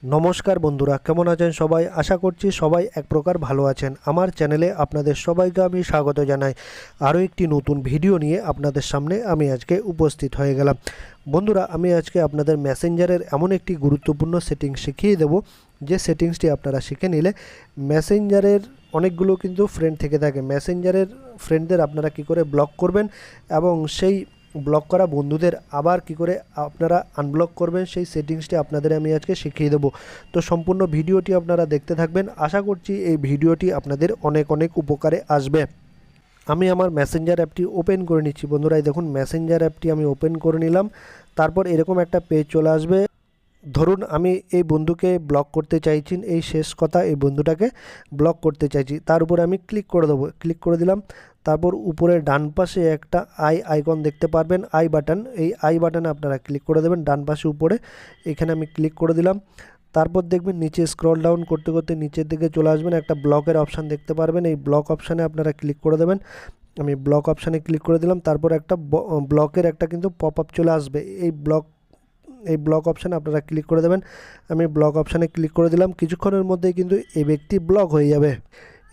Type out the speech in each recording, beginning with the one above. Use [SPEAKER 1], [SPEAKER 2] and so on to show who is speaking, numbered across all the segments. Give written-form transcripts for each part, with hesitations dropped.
[SPEAKER 1] নমস্কার বন্ধুরা, কেমন আছেন সবাই? আশা করছি সবাই এক প্রকার ভালো আছেন। আমার চ্যানেলে আপনাদের সবাইকে আমি স্বাগত জানাই। আরও একটি নতুন ভিডিও নিয়ে আপনাদের সামনে আমি আজকে উপস্থিত হয়ে গেলাম। বন্ধুরা, আমি আজকে আপনাদের মেসেঞ্জারের এমন একটি গুরুত্বপূর্ণ সেটিংস শিখিয়ে দেব, যে সেটিংসটি আপনারা শিখে নিলে মেসেঞ্জারের অনেকগুলো কিন্তু ফ্রেন্ড থেকে থাকে। মেসেঞ্জারের ফ্রেন্ডদের আপনারা কি করে ব্লক করবেন এবং সেই ব্লক করা বন্ধুদের আবার কি করে আপনারা আনব্লক করবেন, সেই সেটিংসটি আপনাদের আমি আজকে শিখিয়ে দেবো। তো সম্পূর্ণ ভিডিওটি আপনারা দেখতে থাকবেন। আশা করছি এই ভিডিওটি আপনাদের অনেক অনেক উপকারে আসবে। আমি আমার মেসেঞ্জার অ্যাপটি ওপেন করে নিচ্ছি। বন্ধুরা, এই দেখুন মেসেঞ্জার অ্যাপটি আমি ওপেন করে নিলাম। তারপর এরকম একটা পেজ চলে আসবে। ধরুন আমি এই বন্ধুকে ব্লক করতে চাইছি, এই শেষ কথা, এই বন্ধুটাকে ব্লক করতে চাইছি। তার উপরে আমি ক্লিক করে দেবো। ক্লিক করে দিলাম। তারপর উপরে ডান পাশে একটা আইকন দেখতে পারবেন, আই বাটন। এই আই বাটনে আপনারা ক্লিক করে দেবেন ডান পাশে উপরে। এখানে আমি ক্লিক করে দিলাম। তারপর দেখবেন নিচে স্ক্রল ডাউন করতে করতে নিচের দিকে চলে আসবেন, একটা ব্লকের অপশান দেখতে পারবেন। এই ব্লক অপশানে আপনারা ক্লিক করে দেবেন। আমি ব্লক অপশানে ক্লিক করে দিলাম। তারপর একটা ব্লকের একটা কিন্তু পপ আপ চলে আসবে। এই ব্লক অপশানে আপনারা ক্লিক করে দেবেন। আমি ব্লক অপশানে ক্লিক করে দিলাম। কিছুক্ষণের মধ্যেই কিন্তু এই ব্যক্তি ব্লক হয়ে যাবে।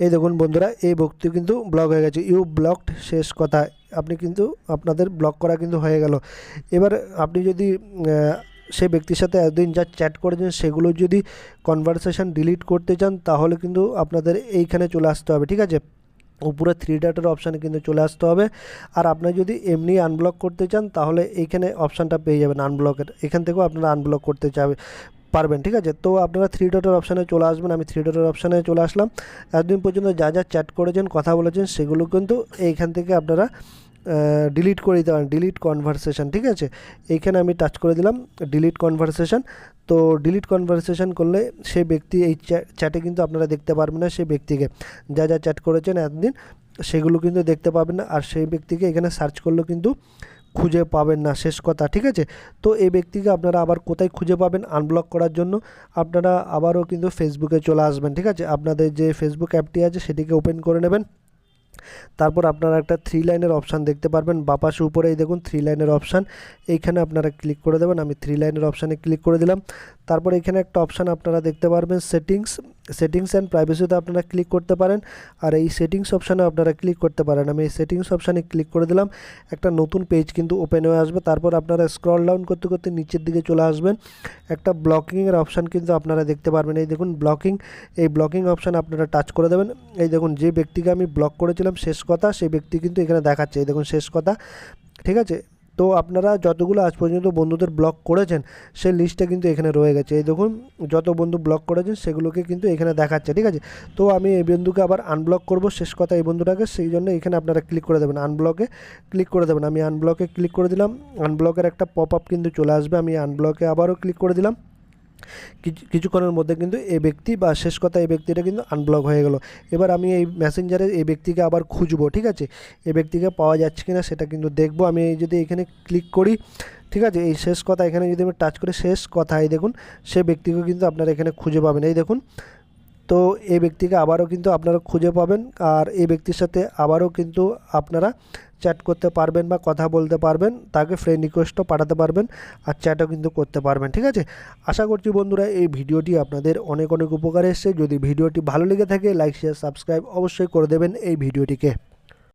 [SPEAKER 1] এই দেখুন বন্ধুরা, এই ব্যক্তি কিন্তু ব্লক হয়ে গেছে। ইউ ব্লকড, শেষ কথা। আপনি কিন্তু আপনাদের ব্লক করা কিন্তু হয়ে গেল। এবার আপনি যদি সেই ব্যক্তির সাথে এতদিন যা চ্যাট করেছেন সেগুলো যদি কনভারসেশন ডিলিট করতে চান, তাহলে কিন্তু আপনাদের এইখানে চলে আসতে হবে, ঠিক আছে? উপরে থ্রি ডটের অপশানে কিন্তু চলে আসতে হবে। আর আপনি যদি এমনি আনব্লক করতে চান, তাহলে এইখানে অপশানটা পেয়ে যাবেন আনব্লকের। এখান থেকেও আপনারা আনব্লক করতে পারবেন, ঠিক আছে? তো আপনারা থ্রি ডটের অপশানে চলে আসবেন। আমি থ্রি ডটের অপশানে চলে আসলাম। এতদিন পর্যন্ত যা যা চ্যাট করেছেন, কথা বলেছেন, সেগুলো কিন্তু এইখান থেকে আপনারা ডিলিট করে দিতে পারেন। ডিলিট কনভারসেশন, ঠিক আছে? এইখানে আমি টাচ করে দিলাম ডিলিট কনভারসেশন। তো ডিলিট কনভারসেশন করলে সেই ব্যক্তি এই চ্যাটে কিন্তু আপনারা দেখতে পারবেন না। সেই ব্যক্তিকে যা যা চ্যাট করেছেন এতদিন, সেগুলো কিন্তু দেখতে পাবেন না। আর সেই ব্যক্তিকে এখানে সার্চ করলেও কিন্তু খুঁজে পাবেন না, শেষ কথা, ঠিক আছে? তো এই ব্যক্তিকে আপনারা আবার কোথায় খুঁজে পাবেন আনব্লক করার জন্য? আপনারা আবারও কিন্তু ফেসবুকে চলে আসবেন, ঠিক আছে? আপনাদের যে ফেসবুক অ্যাপটি আছে সেটিকে ওপেন করে নেবেন। তারপর আপনারা একটা থ্রি লাইনের অপশান দেখতে পারবেন বাপাশে উপরেই, দেখুন থ্রি লাইনের অপশান। এইখানে আপনারা ক্লিক করে দেবেন। আমি থ্রি লাইনের অপশানে ক্লিক করে দিলাম। তারপর এখানে একটা অপশান আপনারা দেখতে পারবেন সেটিংস অ্যান্ড প্রাইভেসিতে আপনারা ক্লিক করতে পারেন। আর এই সেটিংস অপশানে আপনারা ক্লিক করতে পারেন। আমি এই সেটিংস অপশানে ক্লিক করে দিলাম। একটা নতুন পেজ কিন্তু ওপেন হয়ে আসবে। তারপর আপনারা স্ক্রল ডাউন করতে করতে নিচের দিকে চলে আসবেন। একটা ব্লকিংয়ের অপশান কিন্তু আপনারা দেখতে পারবেন। এই দেখুন ব্লকিং, এই ব্লকিং অপশান আপনারা টাচ করে দেবেন। এই দেখুন যে ব্যক্তিকে আমি ব্লক করেছিলাম শেষ কথা, সেই ব্যক্তি কিন্তু এখানে দেখাচ্ছে। এই দেখুন শেষ কথা, ঠিক আছে? তো আপনারা যতগুলো আজ পর্যন্ত বন্ধুদের ব্লক করেছেন সেই লিস্টটা কিন্তু এখানে রয়ে গেছে। এই দেখুন যত বন্ধু ব্লক করেছেন সেগুলোকে কিন্তু এখানে দেখাচ্ছে, ঠিক আছে? তো আমি এই বন্ধুকে আবার আনব্লক করব, শেষ কথা, এই বন্ধুটাকে। সেই জন্য এখানে আপনারা ক্লিক করে দেবেন, আনব্লকে ক্লিক করে দেবেন। আমি আনব্লকে ক্লিক করে দিলাম। আনব্লকের একটা পপ আপ কিন্তু চলে আসবে। আমি আনব্লকে আবারও ক্লিক করে দিলাম। কিছুক্ষণের মধ্যে কিন্তু এই ব্যক্তি বা শেষ কথা এই ব্যক্তিটা কিন্তু আনব্লক হয়ে গেল। এবার আমি এই মেসেঞ্জারে এই ব্যক্তিকে আবার খুঁজবো, ঠিক আছে? এই ব্যক্তিকে পাওয়া যাচ্ছে কিনা সেটা কিন্তু দেখবো। আমি যদি এখানে ক্লিক করি, ঠিক আছে, এই শেষ কথা এখানে যদি আমি টাচ করি, শেষ কথা, এই দেখুন সেই ব্যক্তিকে কিন্তু আপনারা এখানে খুঁজে পাবেন। এই দেখুন, তো এই ব্যক্তিকে আবারও কিন্তু আপনারা খুঁজে পাবেন। আর এই ব্যক্তির সাথে আবারও কিন্তু আপনারা চ্যাট করতে পারবেন বা কথা বলতে পারবেন, তাকে ফ্রেন্ড রিকোয়েস্টও পাঠাতে পারবেন, আর চ্যাটও কিন্তু করতে পারবেন, ঠিক আছে? আশা করছি বন্ধুরা এই ভিডিওটি আপনাদের অনেক অনেক উপকারে এসেছে। যদি ভিডিওটি ভালো লেগে থাকে, লাইক শেয়ার সাবস্ক্রাইব অবশ্যই করে দেবেন এই ভিডিওটিকে।